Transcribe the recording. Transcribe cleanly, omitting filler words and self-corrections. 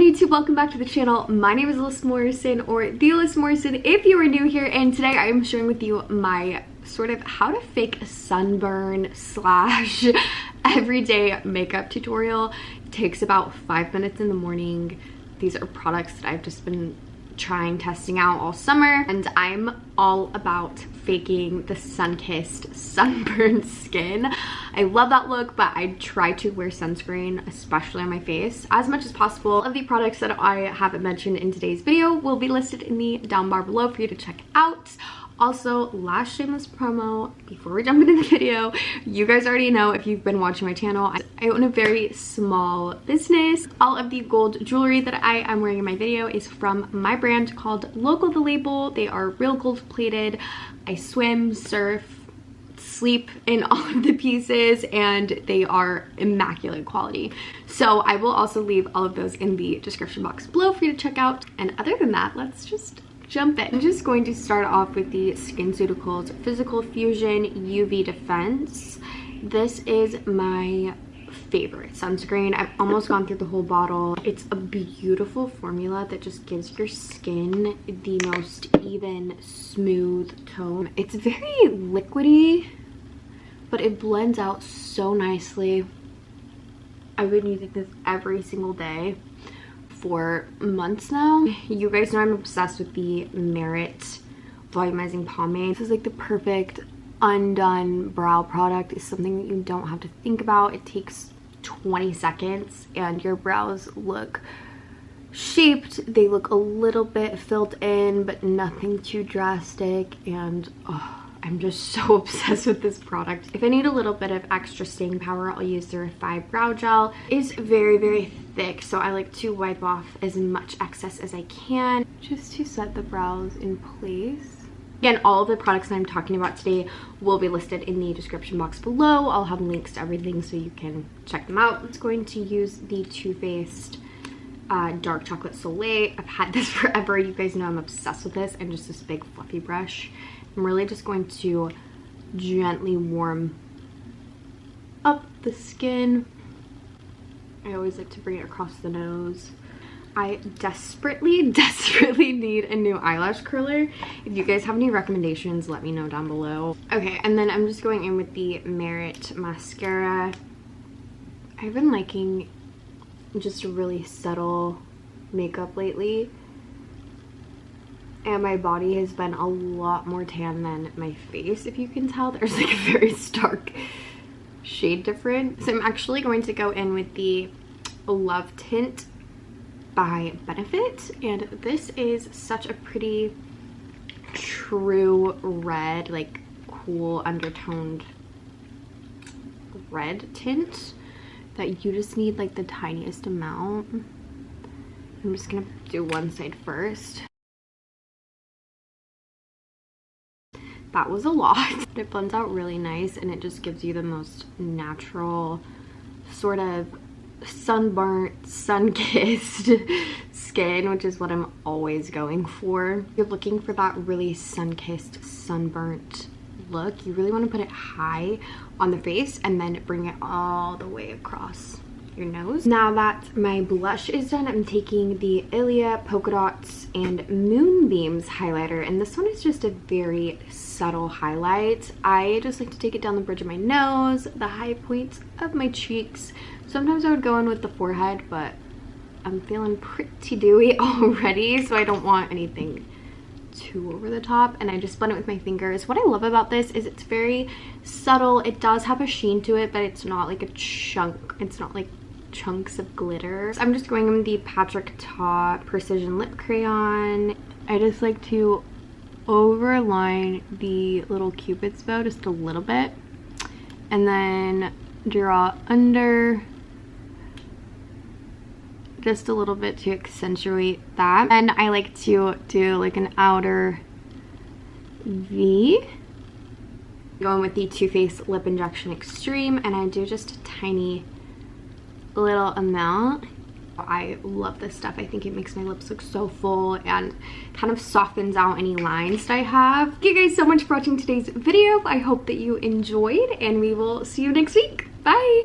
YouTube? Welcome back to the channel. My name is Alyssa Morrison, or the Alyssa Morrison if you are new here, and today I am sharing with you my sort of how to fake sunburn slash everyday makeup tutorial. It takes about 5 minutes in the morning. These are products that I've just been testing out all summer, and I'm all about faking the sun-kissed sunburned skin. I love that look, but I try to wear sunscreen, especially on my face, as much as possible. All of the products that I haven't mentioned in today's video will be listed in the down bar below for you to check out. Also, last shameless promo before we jump into the video. You guys already know, if you've been watching my channel, I own a very small business. All of the gold jewelry that I am wearing in my video is from my brand called Local the Label. They are real gold plated. I swim, surf, sleep in all of the pieces, and they are immaculate quality. So I will also leave all of those in the description box below for you to check out. And other than that, let's just jump in. I'm just going to start off with the SkinCeuticals Physical Fusion UV Defense. This is my favorite sunscreen. I've almost gone through the whole bottle. It's a beautiful formula that just gives your skin the most even, smooth tone. It's very liquidy, but it blends out so nicely. I've been using this every single day for months now. You guys know I'm obsessed with the Merit Volumizing Pomade. This is like the perfect undone brow product. It's something that you don't have to think about. It takes 20 seconds and your brows look shaped. They look a little bit filled in, but nothing too drastic, and I'm just so obsessed with this product. If I need a little bit of extra staying power, I'll use the Revive Brow Gel. It's very, very thick, so I like to wipe off as much excess as I can just to set the brows in place. Again, all of the products that I'm talking about today will be listed in the description box below. I'll have links to everything so you can check them out. I'm going to use the Too Faced Dark Chocolate Soleil. I've had this forever. You guys know I'm obsessed with this, and just this big fluffy brush. I'm really just going to gently warm up the skin. I always like to bring it across the nose. I desperately need a new eyelash curler. If you guys have any recommendations, let me know down below. Okay, and then I'm just going in with the Merit Mascara. I've been liking just really subtle makeup lately, and my body has been a lot more tan than my face. If you can tell, there's like a very stark shade difference. So I'm actually going to go in with the Love Tint by Benefit, and this is such a pretty true red, like cool undertoned red tint that you just need like the tiniest amount. I'm just gonna do one side first. That was a lot. It blends out really nice, and it just gives you the most natural sort of sunburnt, sun-kissed skin, which is what I'm always going for. If you're looking for that really sun-kissed, sunburnt look, you really want to put it high on the face and then bring it all the way across your nose. Now that my blush is done, I'm taking the Ilia Polka Dots and Moonbeams highlighter, and this one is just a very subtle highlight. I just like to take it down the bridge of my nose, the high points of my cheeks. Sometimes I would go in with the forehead, but I'm feeling pretty dewy already, so I don't want anything too over the top, and I just blend it with my fingers. What I love about this is it's very subtle. It does have a sheen to it, but it's not like a chunk. It's not like chunks of glitter. So I'm just going in with the Patrick Ta Precision Lip Crayon. I just like to overline the little cupid's bow just a little bit, and then draw under just a little bit to accentuate that. And I like to do like an outer V. Going with the Too Faced Lip Injection Extreme, and I do just a tiny little amount. I love this stuff. I think it makes my lips look so full and kind of softens out any lines that I have. Thank you guys so much for watching today's video. I hope that you enjoyed, and we will see you next week. Bye!